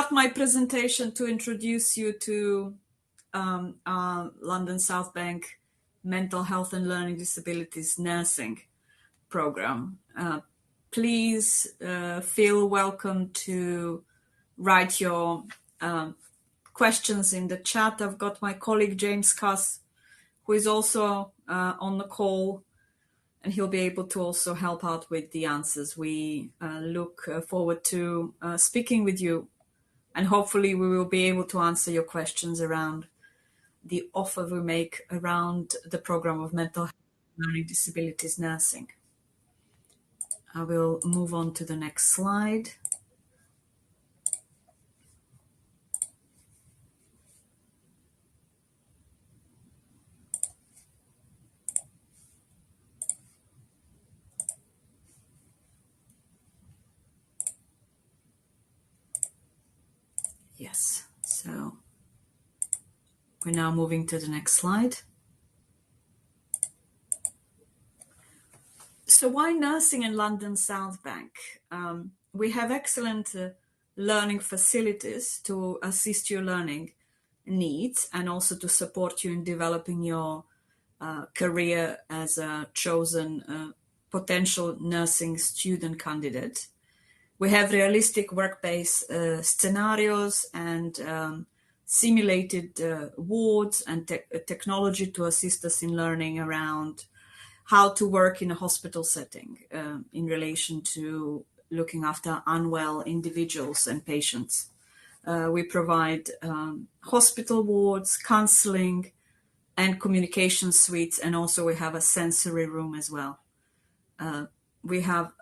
start my presentation to introduce you to our London South Bank Mental Health and Learning Disabilities Nursing program. Please feel welcome to write your questions in the chat. I've got my colleague James Cuss, who is also on the call, and he'll be able to also help out with the answers. We look forward to speaking with you, and hopefully we will be able to answer your questions around the offer we make around the program of mental health and learning disabilities nursing. I will move on to the next slide. Yes, so we're now moving to the next slide. So why nursing in London South Bank? We have excellent learning facilities to assist your learning needs and also to support you in developing your career as a chosen potential nursing student candidate. We have realistic work-based scenarios and simulated wards and technology to assist us in learning around how to work in a hospital setting in relation to looking after unwell individuals and patients. We provide hospital wards, counseling, and communication suites, and also we have a sensory room as well. We have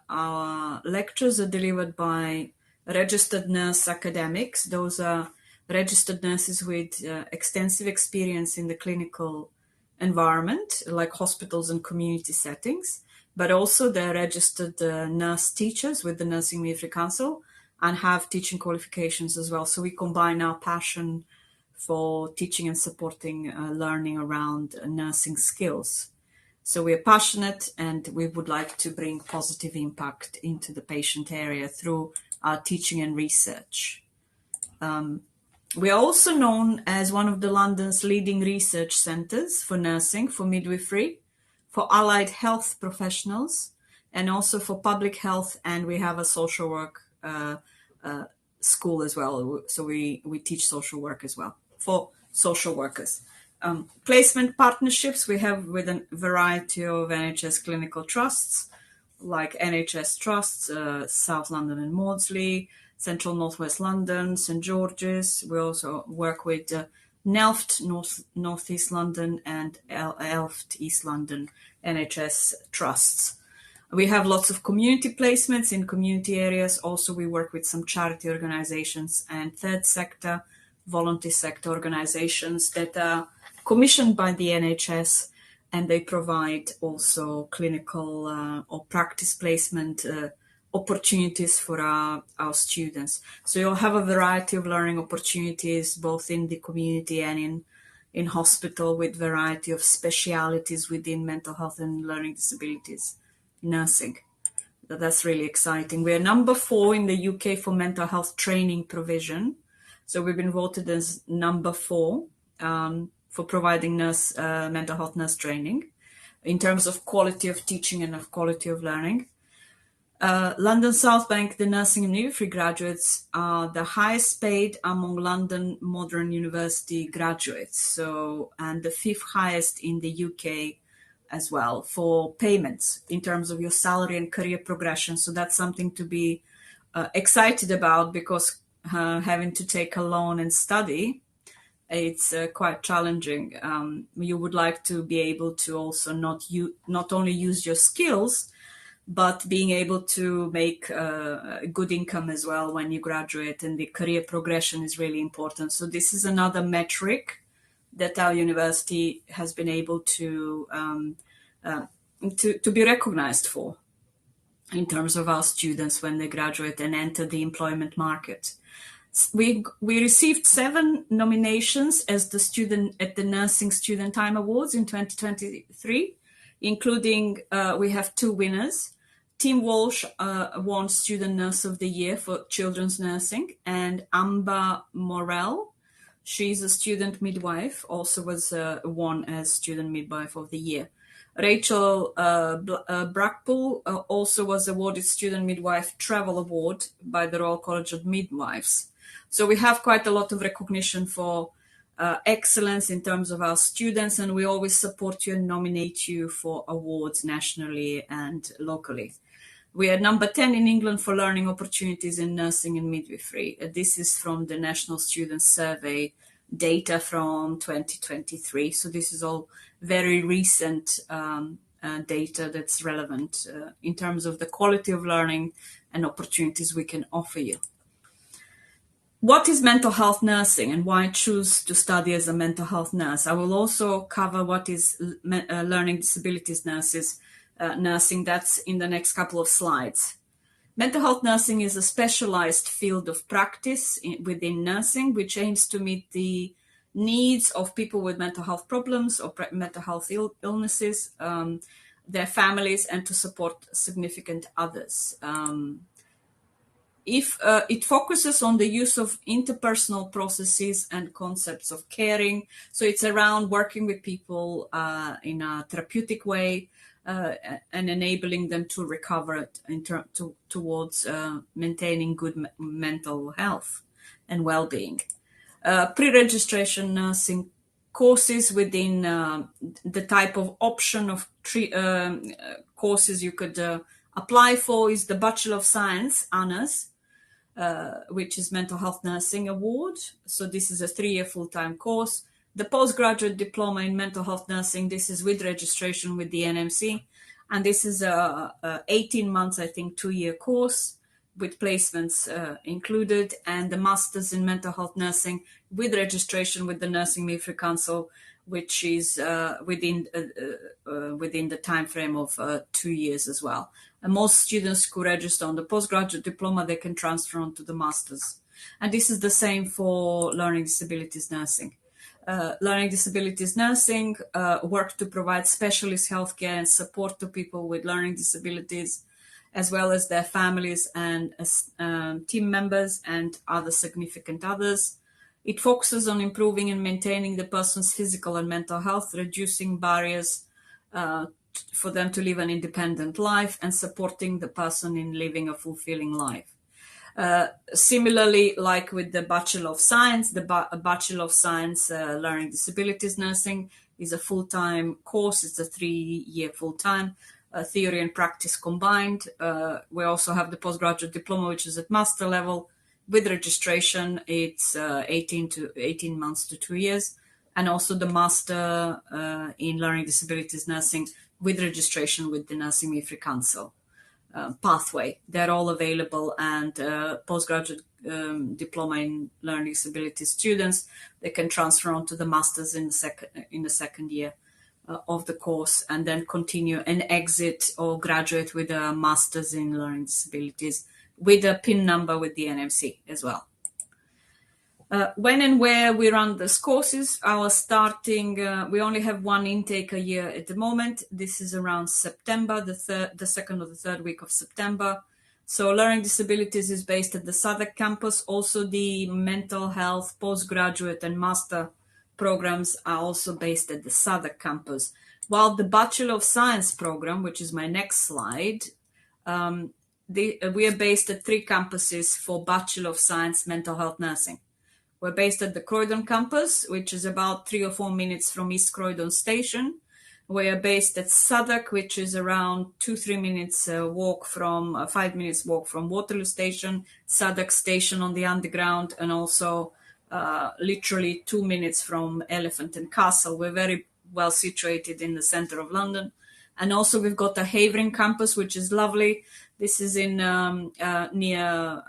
our lectures are delivered by registered nurse academics. Those are registered nurses with extensive experience in the clinical environment, like hospitals and community settings, but also they're registered nurse teachers with the Nursing Midwifery Council and have teaching qualifications as well. So we combine our passion for teaching and supporting learning around nursing skills. So we're passionate and we would like to bring positive impact into the patient area through our teaching and research. We are also known as one of the London's leading research centres for nursing, for midwifery, for allied health professionals, and also for public health, and we have a social work school as well. So we teach social work as well for social workers. Placement partnerships we have with a variety of NHS clinical trusts, like NHS Trusts, South London and Maudsley, Central Northwest London, St George's. We also work with Nelft, Northeast London, and Elft, East London NHS trusts. We have lots of community placements in community areas. Also, we work with some charity organizations and third sector, voluntary sector organizations that are commissioned by the NHS, and they provide also clinical or practice placement opportunities for our students. So you'll have a variety of learning opportunities both in the community and in hospital, with variety of specialities within mental health and learning disabilities nursing. That's really exciting. We're number 4 in the UK for mental health training provision. So we've been voted as number 4 for providing mental health nurse training in terms of quality of teaching and of quality of learning. London South Bank, the nursing and midwifery graduates are the highest paid among London Modern University graduates, so, and the 5th highest in the UK as well for payments in terms of your salary and career progression. So that's something to be excited about, because having to take a loan and study, it's quite challenging. You would like to be able to also not only use your skills, but being able to make a good income as well when you graduate, and the career progression is really important. So this is another metric that our university has been able to be recognized for in terms of our students when they graduate and enter the employment market. We received 7 nominations as the student at the Nursing Student Time Awards in 2023, including we have 2 winners. Tim Walsh won Student Nurse of the Year for children's nursing, and Amber Morell, she's a student midwife, also was won as Student Midwife of the Year. Rachel Brackpool also was awarded Student Midwife Travel Award by the Royal College of Midwives. So we have quite a lot of recognition for excellence in terms of our students, and we always support you and nominate you for awards nationally and locally. We are number 10 in England for learning opportunities in nursing and midwifery. This is from the National Student Survey data from 2023. So this is all very recent data that's relevant in terms of the quality of learning and opportunities we can offer you. What is mental health nursing and why choose to study as a mental health nurse? I will also cover what is learning disabilities nursing. That's in the next couple of slides. Mental health nursing is a specialized field of practice within nursing, which aims to meet the needs of people with mental health problems or mental health illnesses, their families, and to support significant others. It focuses on the use of interpersonal processes and concepts of caring. So it's around working with people in a therapeutic way and enabling them to recover towards maintaining good mental health and well-being. Pre-registration nursing courses within the type of option of courses you could apply for is the Bachelor of Science, Honours, which is Mental Health Nursing Award. So this is a 3-year full-time course. The Postgraduate Diploma in Mental Health Nursing, this is with registration with the NMC. And this is a 18 months, I think, 2-year course with placements included. And the Masters in Mental Health Nursing with registration with the Nursing Midwifery Council, which is within the time frame of 2 years as well. And most students who register on the postgraduate diploma, they can transfer on to the masters. And this is the same for learning disabilities nursing. Learning disabilities nursing work to provide specialist healthcare and support to people with learning disabilities, as well as their families and team members and other significant others. It focuses on improving and maintaining the person's physical and mental health, reducing barriers for them to live an independent life, and supporting the person in living a fulfilling life. Similarly, like with the Bachelor of Science, the Bachelor of Science Learning Disabilities Nursing is a full-time course. It's a 3-year full-time, theory and practice combined. We also have the postgraduate diploma, which is at master level. With registration, it's 18 months to 2 years. And also the Master in Learning Disabilities Nursing with registration with the Nursing Midwifery Council pathway. They're all available, and postgraduate diploma in learning disabilities students, they can transfer on to the Masters in the second year of the course, and then continue and exit or graduate with a Masters in Learning Disabilities with a PIN number with the NMC as well. When and where we run these courses, our starting, we only have one intake a year at the moment. This is around September, the second or the third week of September. So learning disabilities is based at the Southwark campus. Also the mental health, postgraduate and master programs are also based at the Southwark campus. While the Bachelor of Science program, which is my next slide, we are based at 3 campuses for Bachelor of Science Mental Health Nursing. We're based at the Croydon campus, which is about 3 or 4 minutes from East Croydon Station. We are based at Southwark, which is around 2-3 minutes walk from 5 minutes walk from Waterloo Station, Southwark Station on the Underground, and also literally 2 minutes from Elephant and Castle. We're very well situated in the centre of London. And also we've got the Havering campus, which is lovely. This is in near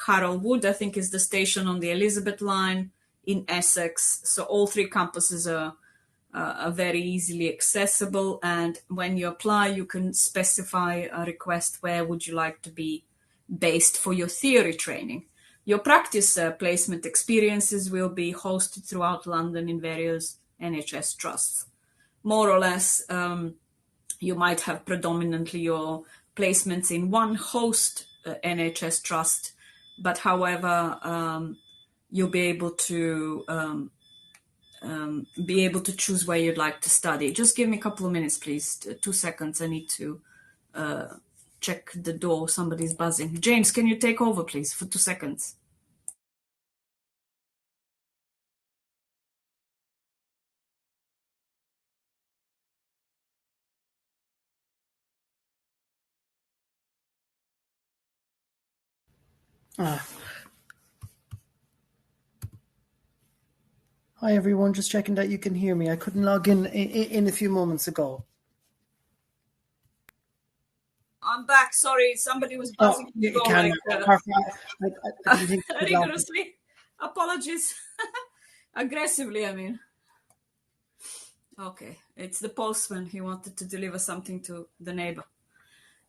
Harrow Wood, I think, is the station on the Elizabeth line in Essex. So all 3 campuses are very easily accessible. And when you apply, you can specify a request where would you like to be based for your theory training. Your practice placement experiences will be hosted throughout London in various NHS trusts. More or less, you might have predominantly your placements in one host NHS trust, but however, you'll be able to choose where you'd like to study. Just give me a couple of minutes, please. 2 seconds. I need to check the door. Somebody's buzzing. James, can you take over, please, for 2 seconds? Hi everyone, just checking that you can hear me. I couldn't log in a few moments ago. I'm back. Sorry, somebody was buzzing. You can. I didn't think rigorously. Apologies. Aggressively, I mean. Okay, it's the postman. He wanted to deliver something to the neighbor.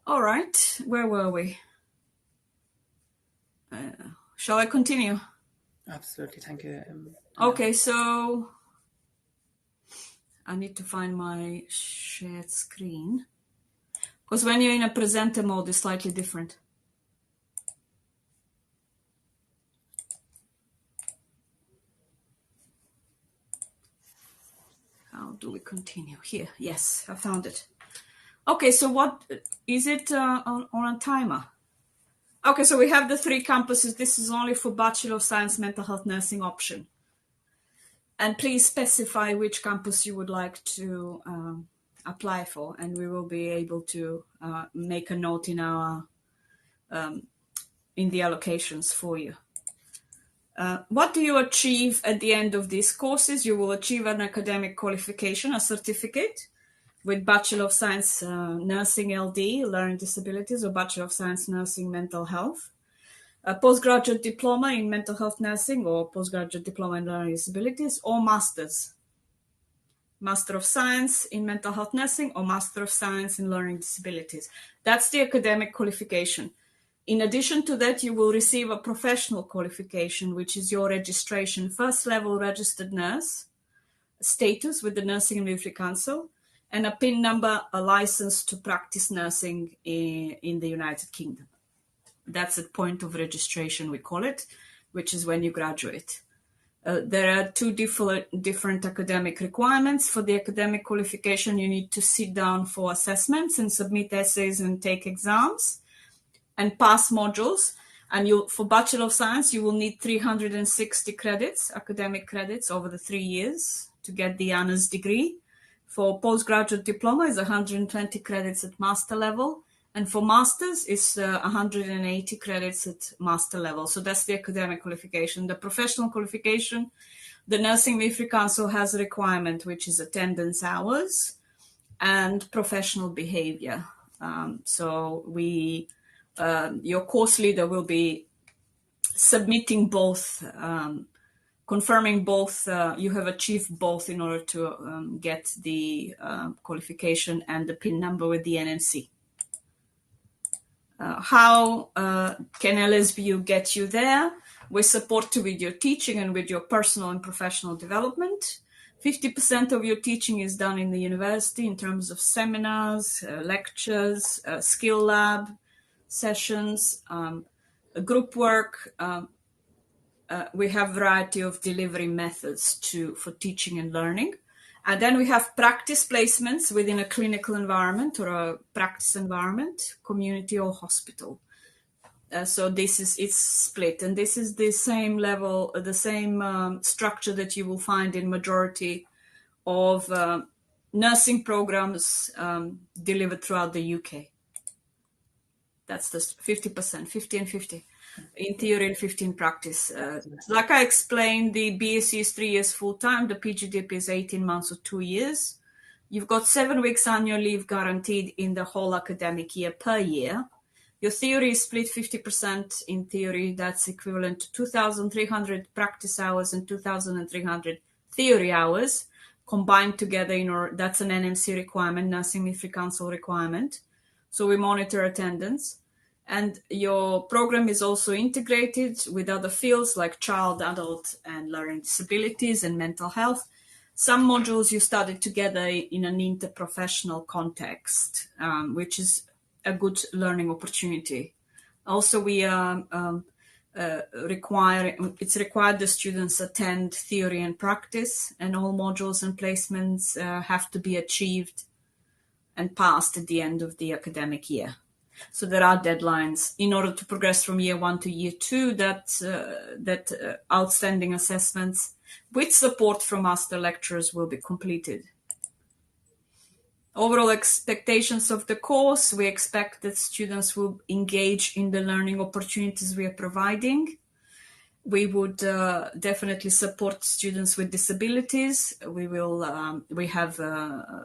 All right, where were we? Shall I continue? Absolutely, thank you. Okay, so I need to find my shared screen. Because when you're in a presenter mode, it's slightly different. How do we continue? Here, yes, I found it. Okay, so what is it on a timer? Okay, so we have the 3 campuses. This is only for Bachelor of Science Mental Health Nursing option. And please specify which campus you would like to apply for, and we will be able to make a note in our in the allocations for you. What do you achieve at the end of these courses? You will achieve an academic qualification, a certificate, with Bachelor of Science Nursing LD, Learning Disabilities, or Bachelor of Science Nursing Mental Health, a postgraduate diploma in Mental Health Nursing, or postgraduate diploma in Learning Disabilities, or Masters. Master of Science in Mental Health Nursing or Master of Science in Learning Disabilities. That's the academic qualification. In addition to that, you will receive a professional qualification, which is your registration, first level registered nurse status with the Nursing and Midwifery Council, and a PIN number, a license to practice nursing in the United Kingdom. That's a point of registration, we call it, which is when you graduate. There are 2 different academic requirements. For the academic qualification, you need to sit down for assessments and submit essays and take exams and pass modules. And for Bachelor of Science, you will need 360 credits, academic credits over the 3 years to get the honors degree. For postgraduate diploma, is 120 credits at master level. And for masters, it's 180 credits at master level. So that's the academic qualification. The professional qualification, the Nursing Midwifery Council has a requirement, which is attendance hours and professional behavior. So your course leader will be submitting both, confirming both, you have achieved both in order to get the qualification and the PIN number with the NMC. How can LSBU get you there? We support you with your teaching and with your personal and professional development. 50% of your teaching is done in the university in terms of seminars, lectures, skill lab sessions, group work. We have a variety of delivery methods for teaching and learning. And then we have practice placements within a clinical environment or a practice environment, community or hospital. So it's split. And this is the same level, the same structure that you will find in majority of nursing programs delivered throughout the UK. That's the 50%, 50 and 50. In theory and 50 in practice. Like I explained, the BSc is 3 years full-time, the PGDP is 18 months or 2 years. You've got 7 weeks annual leave guaranteed in the whole academic year per year. Your theory is split 50% in theory. That's equivalent to 2,300 practice hours and 2,300 theory hours combined together. That's an NMC requirement, Nursing Midwifery Council requirement. So we monitor attendance. And your program is also integrated with other fields like child, adult, and learning disabilities and mental health. Some modules you study together in an interprofessional context, which is a good learning opportunity. Also, we it's required the students attend theory and practice, and all modules and placements have to be achieved and passed at the end of the academic year. So there are deadlines in order to progress from year 1 to year 2, that outstanding assessments with support from us, the lecturers, will be completed. Overall expectations of the course: we expect that students will engage in the learning opportunities we are providing. We would definitely support students with disabilities. We have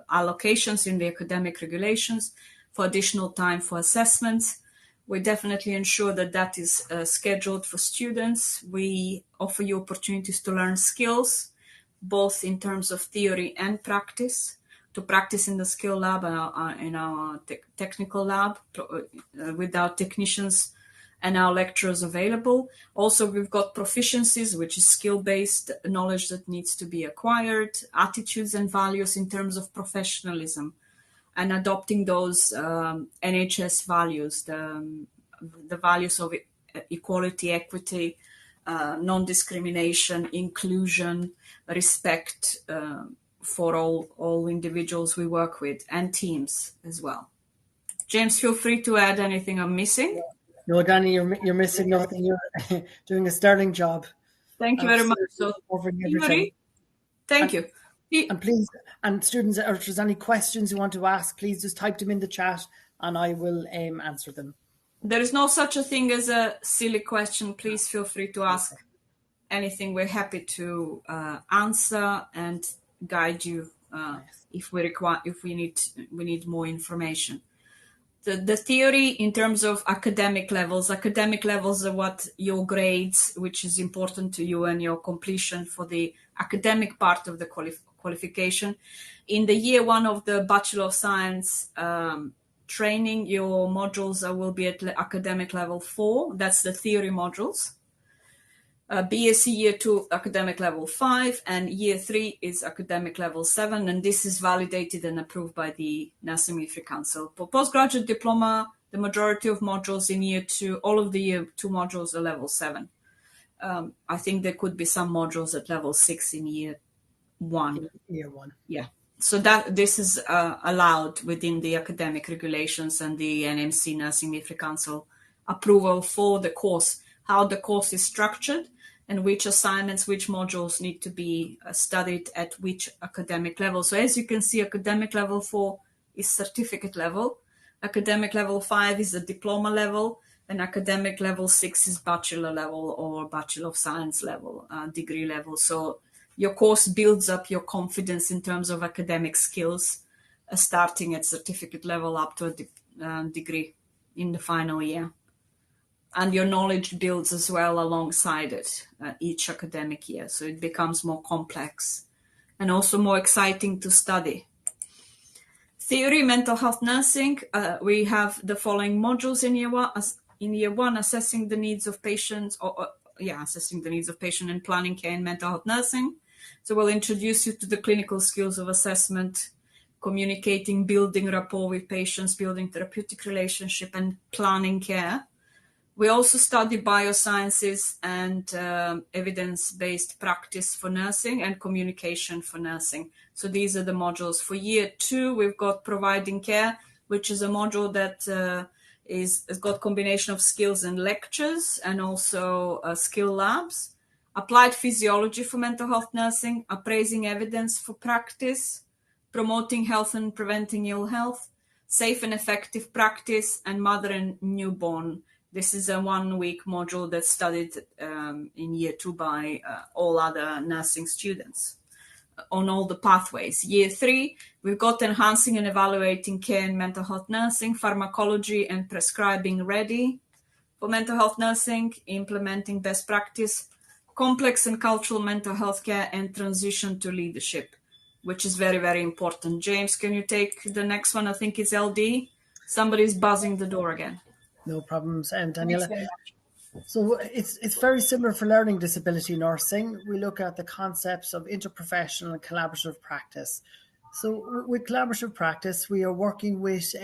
allocations in the academic regulations for additional time for assessments. We definitely ensure that that is scheduled for students. We offer you opportunities to learn skills, both in terms of theory and practice, to practice in the skill lab and in our technical lab with our technicians and our lecturers available. Also, we've got proficiencies, which is skill-based knowledge that needs to be acquired, attitudes and values in terms of professionalism, and adopting those NHS values, the values of equality, equity, non-discrimination, inclusion, respect for all individuals we work with, and teams as well. James, feel free to add anything I'm missing. No, Danny, you're missing nothing. You're doing a sterling job. Thank you very much. So, covering everything. Thank you. And please, and students, or if there's any questions you want to ask, please just type them in the chat and I will answer them. There is no such a thing as a silly question. Please feel free to ask anything. We're happy to answer and guide you if we need more information. The theory in terms of academic levels are what your grades, which is important to you, and your completion for the academic part of the qualification. In the year 1 of the Bachelor of Science training, your modules will be at academic level 4. That's the theory modules. BSc year 2 academic level 5, and year 3 is academic level 7, and this is validated and approved by the Nursing Midwifery Council. For postgraduate diploma, the majority of modules in year 2, all of the year 2 modules are level 7. I think there could be some modules at level 6 in year 1. Year 1. Yeah. So that this is allowed within the academic regulations and the NMC, Nursing Midwifery Council, approval for the course, how the course is structured, and which assignments, which modules need to be studied at which academic level. So as you can see, academic level 4 is certificate level, academic level 5 is the diploma level, and academic level 6 is bachelor level or Bachelor of Science level, degree level. So your course builds up your confidence in terms of academic skills, starting at certificate level up to a degree in the final year. And your knowledge builds as well alongside it each academic year. So it becomes more complex and also more exciting to study. Theory, mental health nursing. We have the following modules in year 1. In year 1, assessing the needs of patients, assessing the needs of patient and planning care in mental health nursing. So we'll introduce you to the clinical skills of assessment, communicating, building rapport with patients, building therapeutic relationship, and planning care. We also study biosciences and evidence-based practice for nursing and communication for nursing. So these are the modules. For year 2, we've got providing care, which is a module that has got combination of skills and lectures, and also skill labs. Applied physiology for mental health nursing, appraising evidence for practice, promoting health and preventing ill health, safe and effective practice, and mother and newborn. This is a 1-week module that's studied in year 2 by all other nursing students on all the pathways. Year 3, we've got enhancing and evaluating care in mental health nursing, pharmacology and prescribing ready for mental health nursing, implementing best practice, complex and cultural mental health care, and transition to leadership, which is very, very important. James, can you take the next one? I think it's LD. Somebody's buzzing the door again. No problems, Daniela. So it's very similar for learning disability nursing. We look at the concepts of interprofessional and collaborative practice. So with collaborative practice, we are working with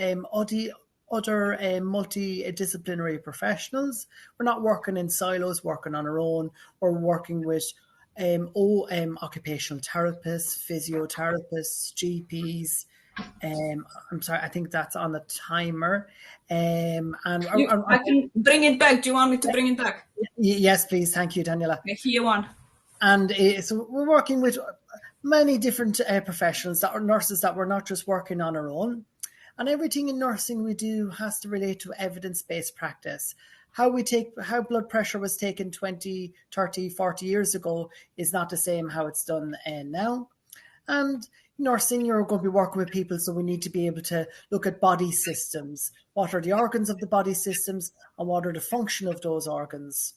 other multidisciplinary professionals. We're not working in silos, working on our own, or working with occupational therapists, physiotherapists, GPs. I'm sorry, I think that's on the timer. I can bring it back. Do you want me to bring it back? Yes, please. Thank you, Daniela. Here one. And so we're working with many different professionals that are nurses that we're not just working on our own. And everything in nursing we do has to relate to evidence-based practice. How blood pressure was taken 20, 30, 40 years ago is not the same how it's done now. And nursing, you're going to be working with people, so we need to be able to look at body systems. What are the organs of the body systems, and what are the function of those organs?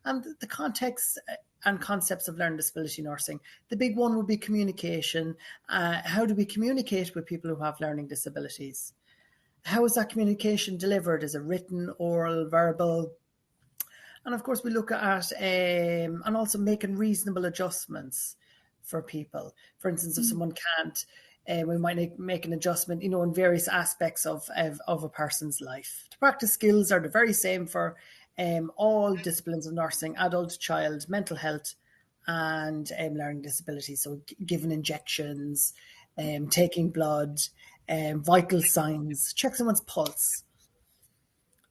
And the context and concepts of learning disability nursing. The big one would be communication. How do we communicate with people who have learning disabilities? How is that communication delivered? Is it written, oral, verbal? And of course, we look at and also making reasonable adjustments for people. For instance, if someone can't, we might make an adjustment, in various aspects of a person's life. The practice skills are the very same for all disciplines of nursing: adult, child, mental health, and learning disabilities. So giving injections, taking blood, vital signs, check someone's pulse.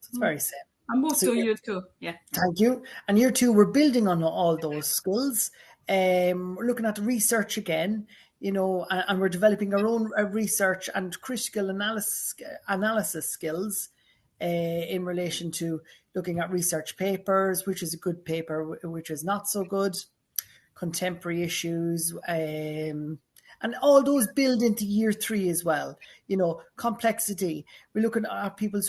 So it's very same. I moved to year 2. Yeah. Thank you. And year 2, we're building on all those skills. We're looking at the research again, and we're developing our own research and critical analysis skills in relation to looking at research papers, which is a good paper, which is not so good, contemporary issues, and all those build into year 3 as well. Complexity. We're looking at people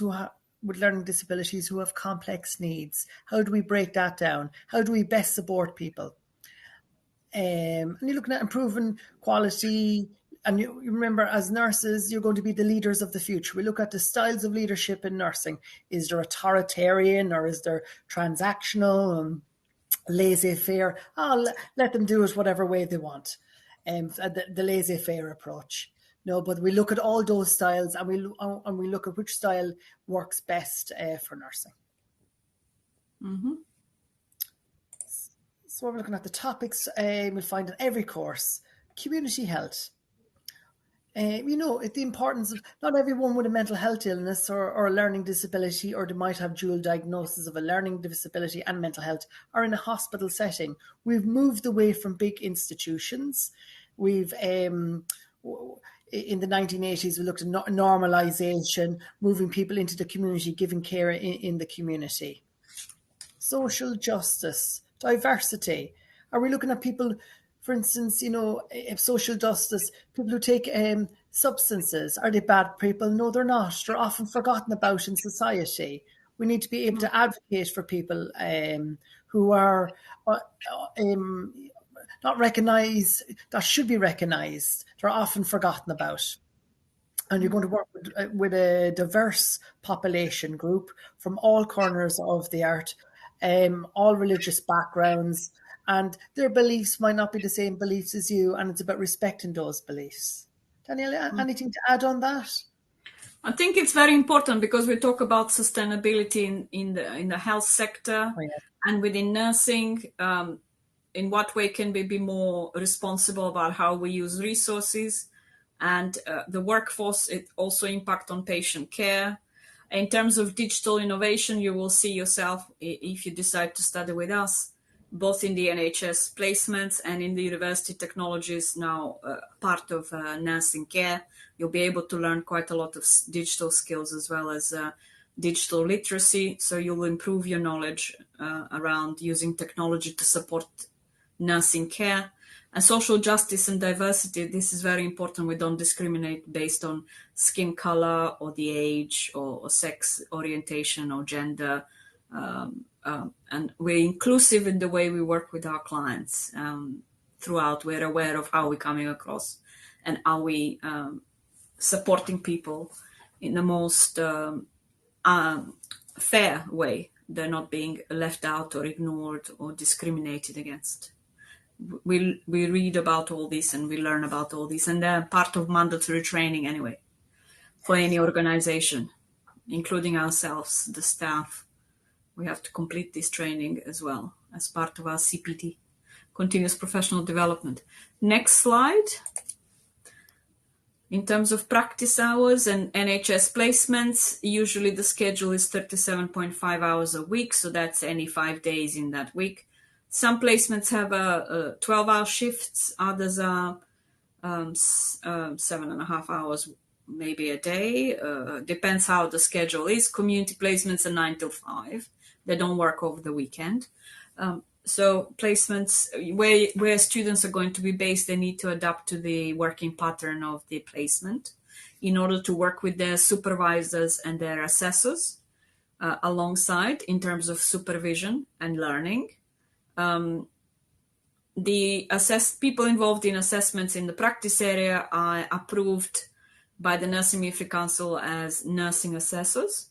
with learning disabilities who have complex needs. How do we break that down? How do we best support people? And you're looking at improving quality. And you remember, as nurses, you're going to be the leaders of the future. We look at the styles of leadership in nursing. Is there authoritarian, or is there transactional and laissez-faire? Let them do it whatever way they want. The laissez-faire approach. No, but we look at all those styles, and we look at which style works best for nursing. Mm-hmm. So we're looking at the topics we'll find in every course. Community health. The importance of, not everyone with a mental health illness or a learning disability, or they might have dual diagnosis of a learning disability and mental health, are in a hospital setting. We've moved away from big institutions. We've in the 1980s, we looked at normalization, moving people into the community, giving care in the community. Social justice, diversity. Are we looking at people, for instance, social justice, people who take substances? Are they bad people? No, they're not. They're often forgotten about in society. We need to be able to advocate for people who are not recognised, that should be recognised. They're often forgotten about. And you're going to work with a diverse population group from all corners of the earth, all religious backgrounds, and their beliefs might not be the same beliefs as you, and it's about respecting those beliefs. Daniela, anything to add on that? I think it's very important, because we talk about sustainability in the health sector and within nursing. In what way can we be more responsible about how we use resources, and the workforce? It also impact on patient care. In terms of digital innovation, you will see yourself, if you decide to study with us, both in the NHS placements and in the university technologies, now part of nursing care. You'll be able to learn quite a lot of digital skills, as well as digital literacy. So you'll improve your knowledge around using technology to support nursing care. And social justice and diversity, this is very important. We don't discriminate based on skin color or the age or sex orientation or gender. And we're inclusive in the way we work with our clients throughout. We're aware of how we're coming across and how we supporting people in the most fair way. They're not being left out or ignored or discriminated against. We read about all this and we learn about all this, and they're part of mandatory training anyway for any organization. including ourselves, the staff. We have to complete this training as well as part of our CPD, continuous professional development. Next slide. In terms of practice hours and NHS placements, usually the schedule is 37.5 hours a week, so that's any 5 days in that week. Some placements have 12-hour shifts, others are 7.5 hours maybe a day. Depends how the schedule is. Community placements are 9 till 5. They don't work over the weekend. So placements where students are going to be based, they need to adapt to the working pattern of the placement in order to work with their supervisors and their assessors alongside in terms of supervision and learning. The people involved in assessments in the practice area are approved by the Nursing Midwifery Council as nursing assessors,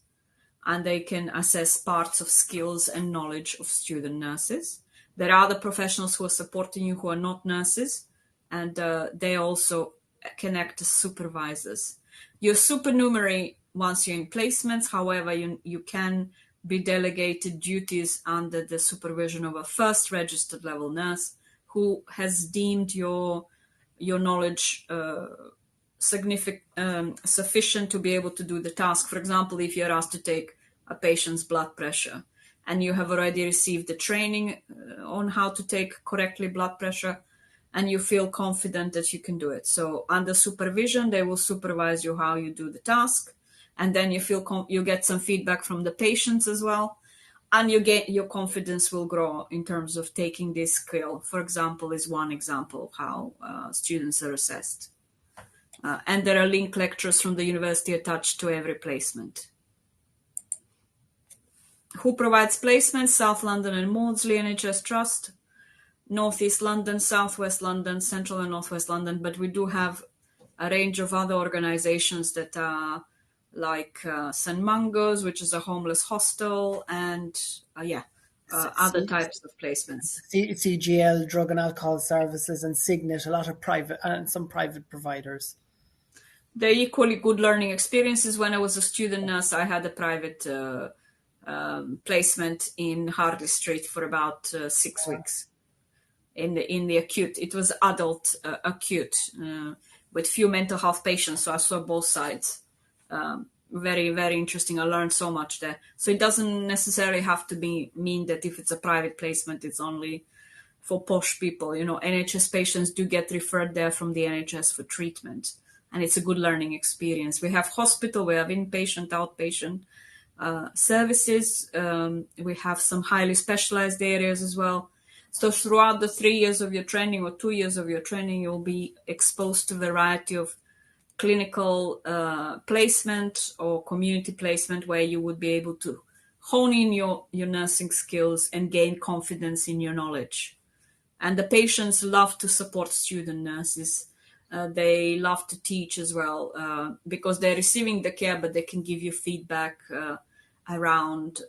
and they can assess parts of skills and knowledge of student nurses. There are other professionals who are supporting you who are not nurses, and they also can act as supervisors. You're supernumerary once you're in placements. However, you can be delegated duties under the supervision of a first registered level nurse who has deemed your knowledge sufficient to be able to do the task. For example, if you're asked to take a patient's blood pressure and you have already received the training on how to take correctly blood pressure and you feel confident that you can do it. So under supervision, they will supervise you how you do the task, and then you feel you get some feedback from the patients as well, and your confidence will grow in terms of taking this skill. For example, is one example of how students are assessed. And there are link lectures from the university attached to every placement. Who provides placements? South London and Maudsley NHS Trust, North East London, South West London, Central and North West London, but we do have a range of other organizations that are like St. Mungo's, which is a homeless hostel, and other types of placements. CGL, Drug and Alcohol Services, and Signet, a lot of private and some private providers. They're equally good learning experiences. When I was a student nurse, I had a private placement in Harley Street for about 6 weeks in the acute. It was adult acute with few mental health patients, so I saw both sides. Very, very interesting. I learned so much there. So it doesn't necessarily have to mean that if it's a private placement, it's only for posh people. NHS patients do get referred there from the NHS for treatment, and it's a good learning experience. We have hospital, we have inpatient, outpatient services. We have some highly specialized areas as well. So throughout the 3 years of your training or 2 years of your training, you'll be exposed to a variety of clinical placement or community placement where you would be able to hone in your nursing skills and gain confidence in your knowledge. And the patients love to support student nurses. They love to teach as well because they're receiving the care, but they can give you feedback around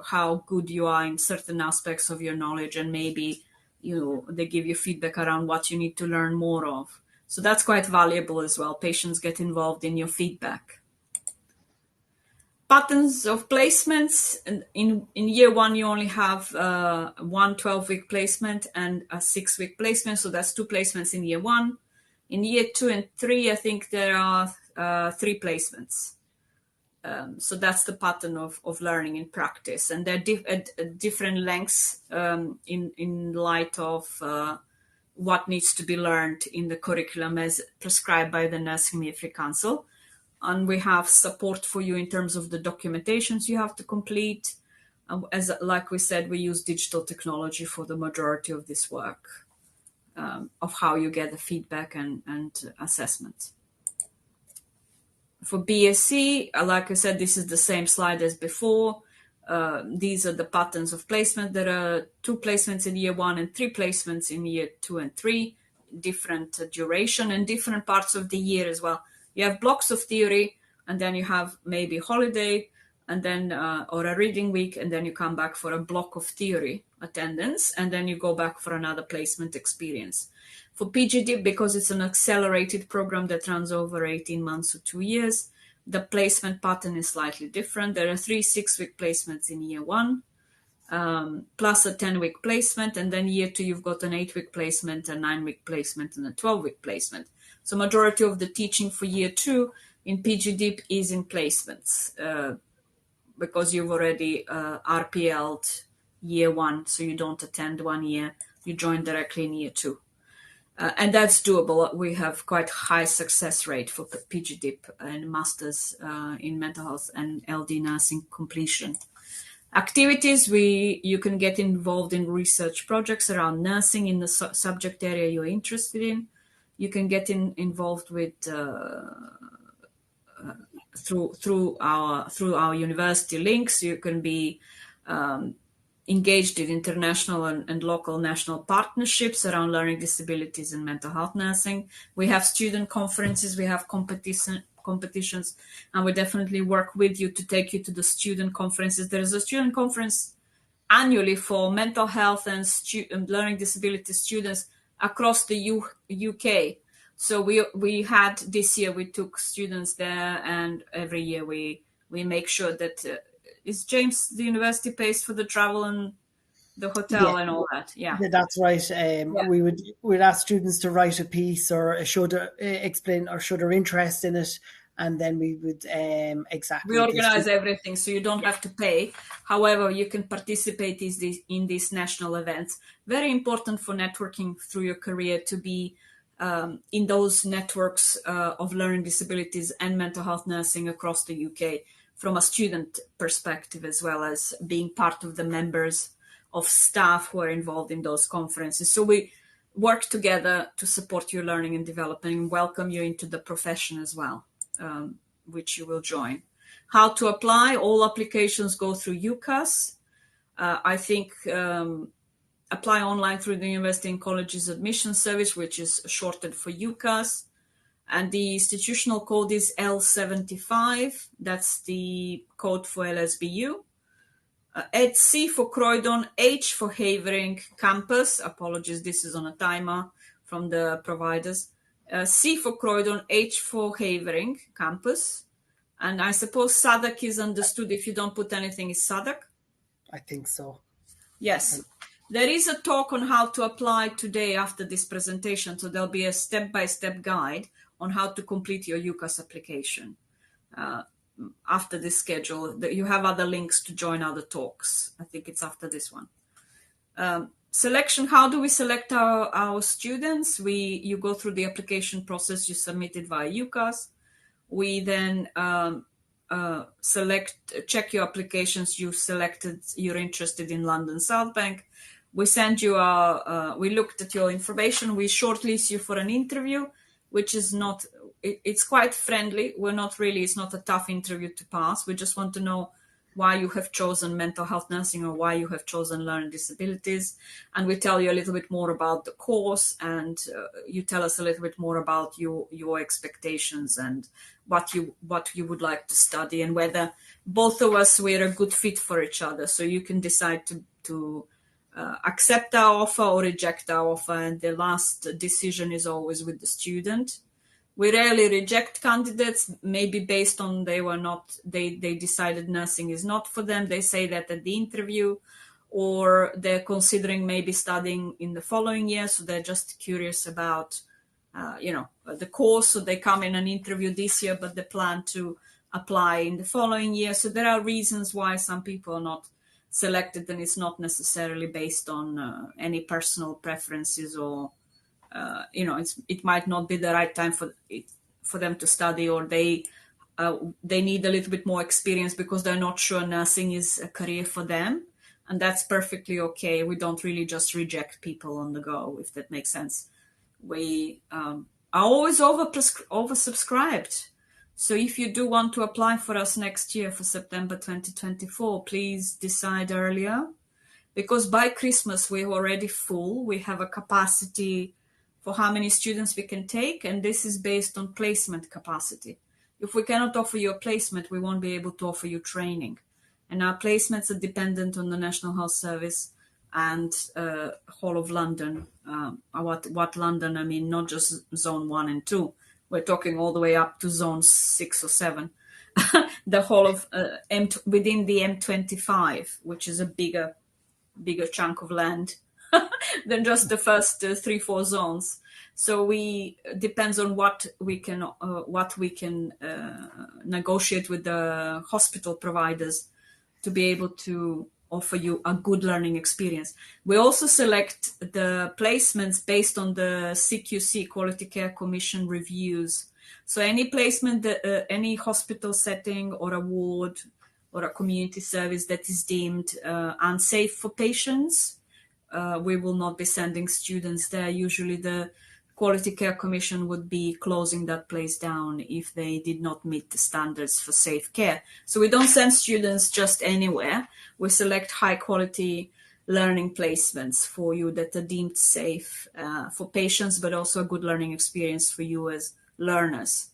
how good you are in certain aspects of your knowledge, and maybe they give you feedback around what you need to learn more of. So that's quite valuable as well. Patients get involved in your feedback. Patterns of placements. In year one, you only have one 12-week placement and a 6-week placement. So that's 2 placements in year one. In year 2 and 3, I think there are 3 placements. So that's the pattern of learning in practice. And they're at different lengths in light of what needs to be learned in the curriculum as prescribed by the Nursing Midwifery Council. And we have support for you in terms of the documentations you have to complete. Like we said, we use digital technology for the majority of this work, of how you get the feedback and assessment. For BSc, like I said, this is the same slide as before. These are the patterns of placement. There are 2 placements in year 1 and 3 placements in year 2 and 3, different duration and different parts of the year as well. You have blocks of theory, and then you have maybe holiday, and then or a reading week, and then you come back for a block of theory attendance, and then you go back for another placement experience. For PGD, because it's an accelerated program that runs over 18 months or 2 years, The placement pattern is slightly different. There are 3 6-week placements in year 1, plus a 10-week placement, and then year 2 you've got an 8-week placement, a 9-week placement, and a 12-week placement. So majority of the teaching for year 2 in PGDIP is in placements, because you've already RPL'd year 1, so you don't attend 1 year, you join directly in year 2. And that's doable. We have quite high success rate for PGDIP and masters in mental health and LD nursing completion. Activities, you can get involved in research projects around nursing in the subject area you're interested in. You can get involved with through our university links. You can be engaged in international and local national partnerships around learning disabilities and mental health nursing. We have student conferences, we have competitions, and we definitely work with you to take you to the student conferences. There is a student conference annually for mental health and learning disability students across the UK. So we had this year, we took students there, and every year we make sure that is James, the university pays for the travel and the hotel and all that. Yeah, that's right. We'd ask students to write a piece or show their explain or show their interest in it, and then we would we organize everything, so you don't have to pay. However, you can participate in these national events. Very important for networking through your career to be in those networks of learning disabilities and mental health nursing across the UK, from a student perspective, as well as being part of the members of staff who are involved in those conferences. So we work together to support your learning and development and welcome you into the profession as well, which you will join. How to apply? All applications go through UCAS. I think apply online through the University and Colleges Admission Service, which is shortened for UCAS. And the institutional code is L75. That's the code for LSBU. Add C for Croydon, H for Havering campus. Apologies, this is on a timer from the providers. C for Croydon, H for Havering campus. And I suppose SADC is understood. If you don't put anything, it's SADC? I think so. Yes. There is a talk on how to apply today after this presentation. So there'll be a step-by-step guide on how to complete your UCAS application. After this schedule, you have other links to join other talks. I think it's after this one. Selection, how do we select our students? You go through the application process, you submit it via UCAS. We then check your applications you've selected, you're interested in London South Bank. We send you we looked at your information, we shortlist you for an interview, which is not, it's quite friendly. It's not a tough interview to pass. We just want to know why you have chosen mental health nursing or why you have chosen learning disabilities. And we tell you a little bit more about the course, and you tell us a little bit more about your expectations and what you would like to study, and whether both of us we're a good fit for each other. So you can decide to accept our offer or reject our offer, and the last decision is always with the student. We rarely reject candidates, maybe based on they decided nursing is not for them. They say that at the interview, or they're considering maybe studying in the following year. So they're just curious about, the course. So they come in an interview this year, but they plan to apply in the following year. So there are reasons why some people are not selected, and it's not necessarily based on any personal preferences or, it might not be the right time for them to study, or they need a little bit more experience because they're not sure nursing is a career for them, and that's perfectly okay. We don't really just reject people on the go, if that makes sense. We are always oversubscribed. So if you do want to apply for us next year for September 2024, please decide earlier, because by Christmas we're already full. We have a capacity for how many students we can take, and this is based on placement capacity. If we cannot offer you a placement, we won't be able to offer you training. And our placements are dependent on the National Health Service and whole of London. What London, I mean, not just zone 1 and 2. We're talking all the way up to zone 6 or 7. the whole of within the M25, which is a bigger chunk of land than just the first 3-4 zones. So we depends on what we can negotiate with the hospital providers to be able to offer you a good learning experience. We also select the placements based on the CQC, Quality Care Commission reviews. So any placement, any hospital setting or a ward or a community service that is deemed unsafe for patients, we will not be sending students there. Usually the Quality Care Commission would be closing that place down if they did not meet the standards for safe care. So we don't send students just anywhere. We select high quality learning placements for you that are deemed safe for patients, but also a good learning experience for you as learners.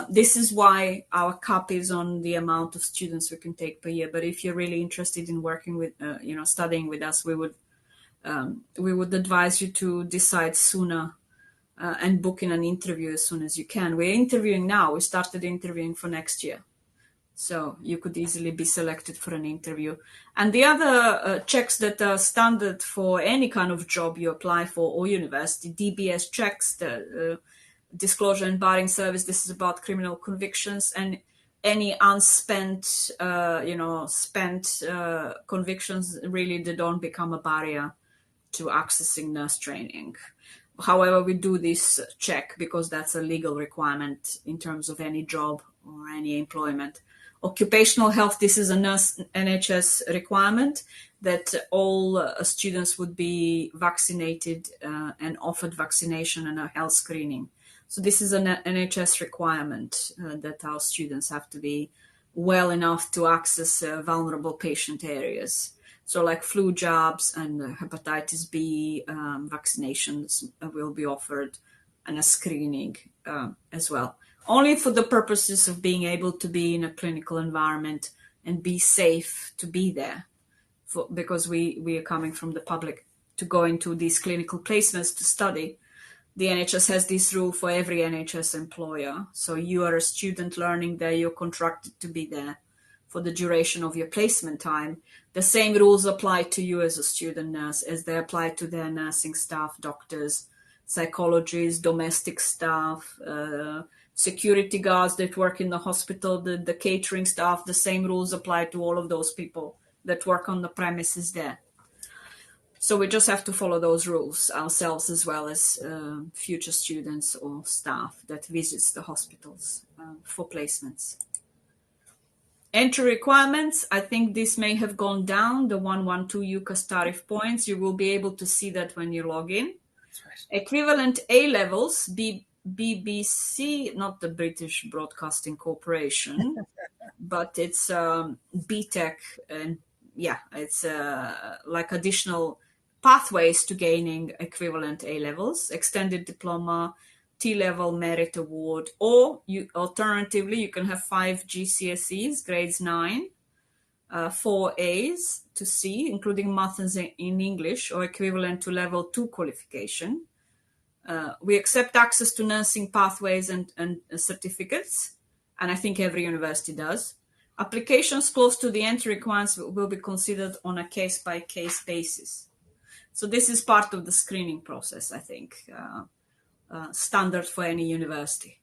This is why our cap is on the amount of students we can take per year. But if you're really interested in working with, studying with us, we would advise you to decide sooner and book in an interview as soon as you can. We're interviewing now. We started interviewing for next year. So you could easily be selected for an interview. And the other checks that are standard for any kind of job you apply for or university, DBS checks, the disclosure and barring service. This is about criminal convictions, and any unspent, spent convictions, really, they don't become a barrier to accessing nurse training. However, we do this check because that's a legal requirement in terms of any job or any employment. Occupational health, this is a NHS requirement that all students would be vaccinated and offered vaccination and a health screening. So this is an NHS requirement that our students have to be well enough to access vulnerable patient areas. So like flu jabs and hepatitis B vaccinations will be offered, and a screening as well. Only for the purposes of being able to be in a clinical environment and be safe to be there. Because we are coming from the public to go into these clinical placements to study. The NHS has this rule for every NHS employer. So you are a student learning there, you're contracted to be there for the duration of your placement time. The same rules apply to you as a student nurse as they apply to their nursing staff, doctors, psychologists, domestic staff, security guards that work in the hospital, the catering staff. The same rules apply to all of those people that work on the premises there. So we just have to follow those rules ourselves, as well as future students or staff that visits the hospitals for placements. Entry requirements, I think this may have gone down, the 112 UCAS tariff points. You will be able to see that when you log in. That's right. Equivalent A levels, BBC, not the British Broadcasting Corporation, but it's BTEC, and it's like additional pathways to gaining equivalent A levels, extended diploma, T-level merit award, or alternatively, you can have 5 GCSEs, grades 9, 4 A's to C, including maths in English, or equivalent to level 2 qualification. We accept access to nursing pathways and certificates, and I think every university does. Applications close to the entry requirements will be considered on a case-by-case basis. So this is part of the screening process, I think, standard for any university.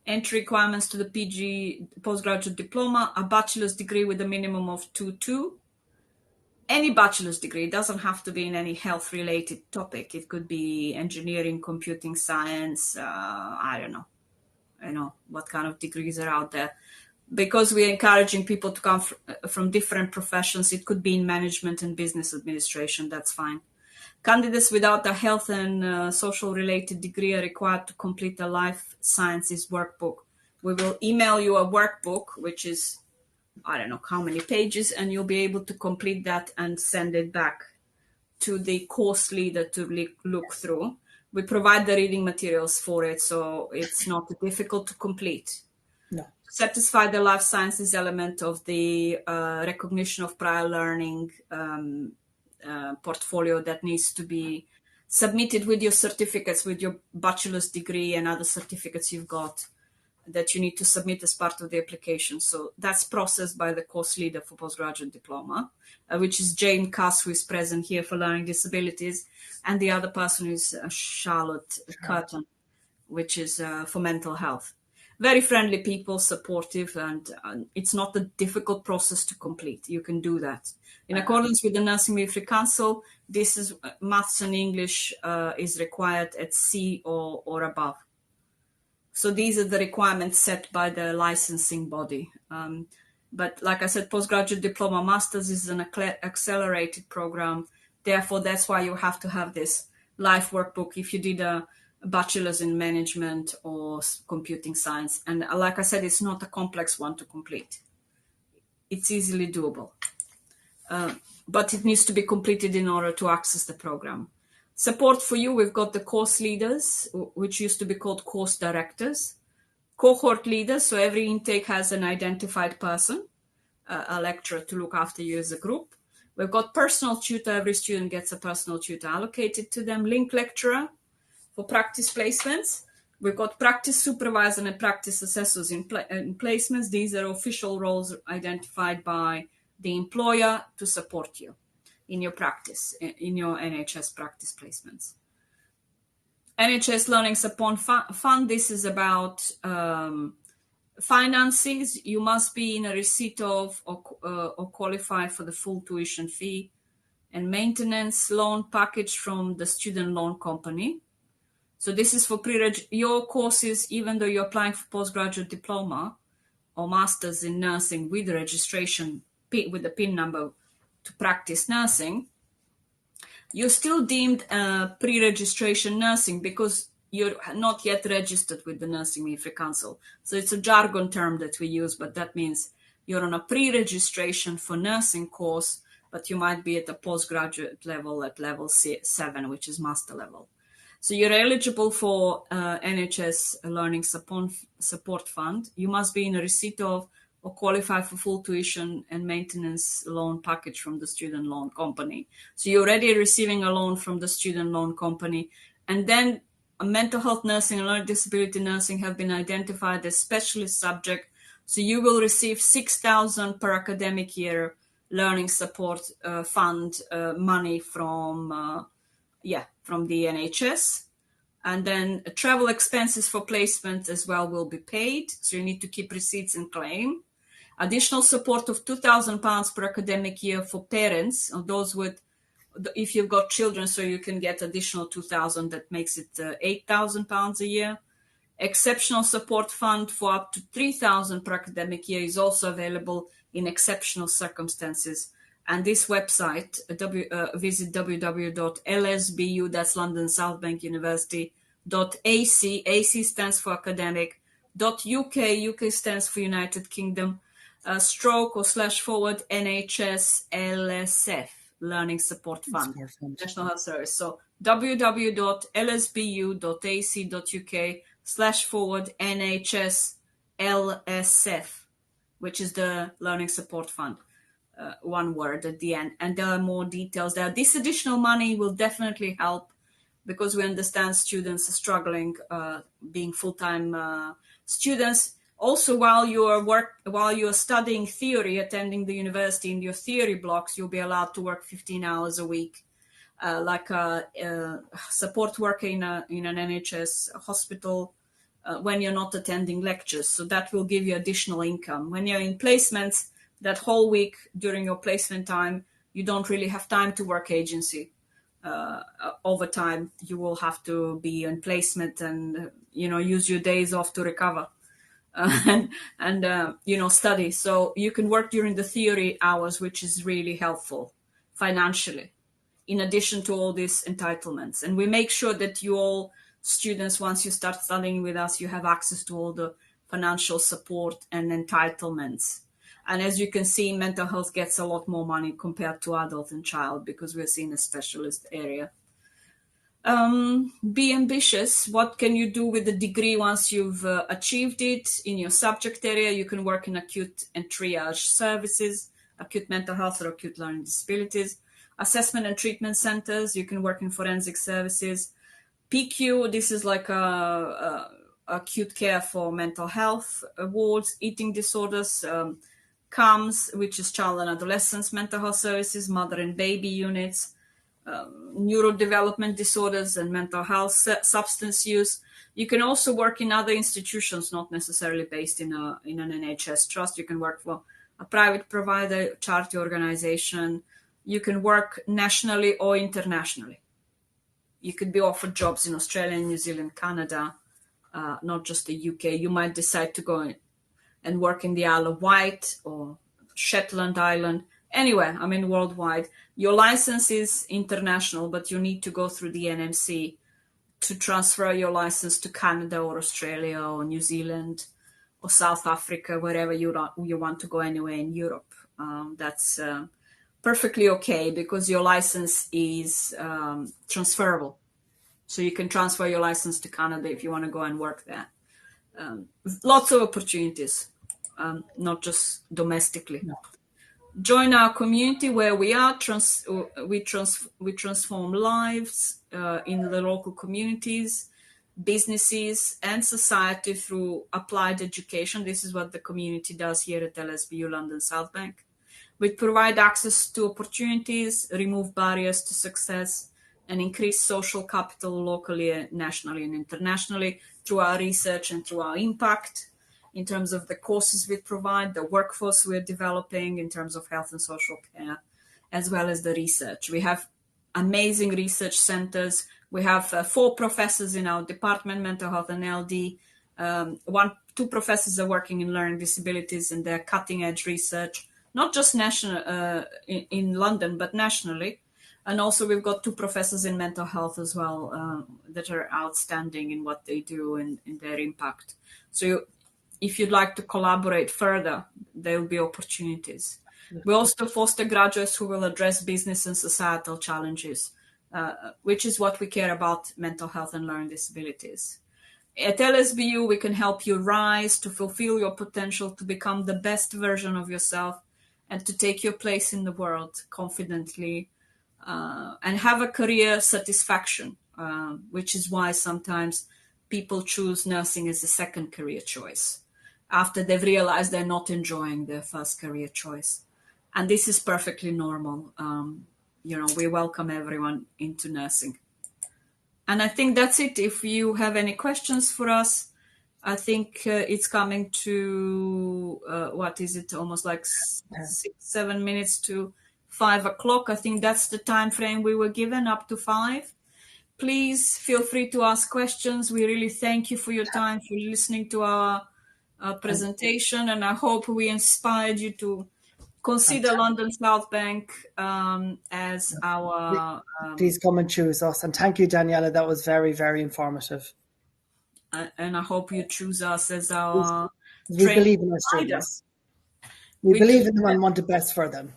Entry requirements to the PG, postgraduate diploma, a bachelor's degree with a minimum of 2.2. Any bachelor's degree, doesn't have to be in any health-related topic. It could be engineering, computing science, I don't know what kind of degrees are out there. Because we're encouraging people to come from different professions, it could be in management and business administration, that's fine. Candidates without a health and social-related degree are required to complete a life sciences workbook. We will email you a workbook, which is, I don't know how many pages, and you'll be able to complete that and send it back to the course leader to look through. We provide the reading materials for it, so it's not difficult to complete. No. Satisfy the life sciences element of the recognition of prior learning portfolio that needs to be submitted with your certificates, with your bachelor's degree and other certificates you've got. that you need to submit as part of the application. So that's processed by the course leader for postgraduate diploma, which is Jane Cass, who is present here for learning disabilities, and the other person is Charlotte Curtin, which is for mental health. Very friendly people, supportive, and it's not a difficult process to complete. You can do that. In accordance with the Nursing Midwifery Council, this is maths and English is required at C or above. So these are the requirements set by the licensing body. But like I said, postgraduate diploma masters is an accelerated program. Therefore, that's why you have to have this life workbook if you did a bachelor's in management or computing science. And like I said, it's not a complex one to complete. It's easily doable. But it needs to be completed in order to access the program. Support for you, we've got the course leaders, which used to be called course directors, cohort leaders, so every intake has an identified person, a lecturer to look after you as a group. We've got personal tutor, every student gets a personal tutor allocated to them, link lecturer for practice placements. We've got practice supervisor and practice assessors in placements. These are official roles identified by the employer to support you in your practice, in your NHS practice placements. NHS Learning Support Fund, this is about finances. You must be in a receipt of or qualify for the full tuition fee and maintenance loan package from the student loan company. So this is for your courses, even though you're applying for postgraduate diploma or masters in nursing with the registration, with the PIN number to practice nursing, you're still deemed pre-registration nursing because you're not yet registered with the Nursing Midwifery Council. So it's a jargon term that we use, but that means you're on a pre-registration for nursing course, but you might be at a postgraduate level at level 7, which is master level. So you're eligible for NHS Learning Support Fund. You must be in a receipt of or qualify for full tuition and maintenance loan package from the student loan company. So you're already receiving a loan from the student loan company. And then mental health nursing and learning disability nursing have been identified as specialist subject. So you will receive 6,000 per academic year learning support fund money from the NHS. And then travel expenses for placement as well will be paid. So you need to keep receipts and claim. Additional support of £2,000 per academic year for parents, or those with, if you've got children, so you can get additional 2,000, that makes it £8,000 a year. Exceptional support fund for up to 3,000 per academic year is also available in exceptional circumstances. And this website, visit www.lsbu, that's London South Bank University, .ac, AC stands for academic, .uk, UK stands for United Kingdom, // NHS LSF, Learning Support Fund, National Health Service. So www.lsbu.ac.uk / NHS LSF, which is the Learning Support Fund. One word at the end, and there are more details there. This additional money will definitely help because we understand students are struggling being full-time students. Also, while you are studying theory, attending the university in your theory blocks, you'll be allowed to work 15 hours a week, like a support worker in an NHS hospital when you're not attending lectures. So that will give you additional income. When you're in placements, that whole week during your placement time, you don't really have time to work agency. Over time, you will have to be in placement and, use your days off to recover and study. So you can work during the theory hours, which is really helpful financially, in addition to all these entitlements. And we make sure that you all students, once you start studying with us, you have access to all the financial support and entitlements. And as you can see, mental health gets a lot more money compared to adult and child because we're seeing a specialist area. Be ambitious. What can you do with the degree once you've achieved it in your subject area? You can work in acute and triage services, acute mental health or acute learning disabilities, assessment and treatment centers. You can work in forensic services. PQ, this is like a acute care for mental health wards, eating disorders, CAMS, which is child and adolescents mental health services, mother and baby units, neurodevelopment disorders and mental health, substance use. You can also work in other institutions, not necessarily based in an NHS trust. You can work for a private provider, charity organization. You can work nationally or internationally. You could be offered jobs in Australia, New Zealand, Canada, not just the UK. You might decide to go and work in the Isle of Wight or Shetland Island, anywhere, I mean, worldwide. Your license is international, but you need to go through the NMC to transfer your license to Canada or Australia or New Zealand or South Africa, wherever you want to go, anywhere in Europe. That's perfectly okay because your license is transferable. So you can transfer your license to Canada if you want to go and work there. Lots of opportunities, not just domestically. No. Join our community where we are. We transform lives in the local communities, businesses, and society through applied education. This is what the community does here at LSBU London South Bank. We provide access to opportunities, remove barriers to success, and increase social capital locally, nationally, and internationally through our research and through our impact in terms of the courses we provide, the workforce we're developing in terms of health and social care, as well as the research. We have amazing research centers. We have 4 professors in our department, mental health and LD. 2 professors are working in learning disabilities and their cutting edge research, not just national in London, but nationally. And also we've got 2 professors in mental health as well that are outstanding in what they do and in their impact. So if you'd like to collaborate further, there will be opportunities. We also foster graduates who will address business and societal challenges, which is what we care about, mental health and learning disabilities. At LSBU, we can help you rise to fulfill your potential, to become the best version of yourself, and to take your place in the world confidently, and have a career satisfaction, which is why sometimes people choose nursing as a second career choice after they've realized they're not enjoying their first career choice. And this is perfectly normal. We welcome everyone into nursing. And I think that's it. If you have any questions for us, I think it's coming to, almost like 6-7 minutes to 5 o'clock. I think that's the time frame we were given, up to 5. Please feel free to ask questions. We really thank you for your time, for listening to our presentation, and I hope we inspired you to consider London South Bank as our... Please come and choose us. And thank you, Daniela. That was very, very informative. And I hope you choose us as our... We believe in our students. We believe in them and want the best for them.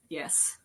Yes.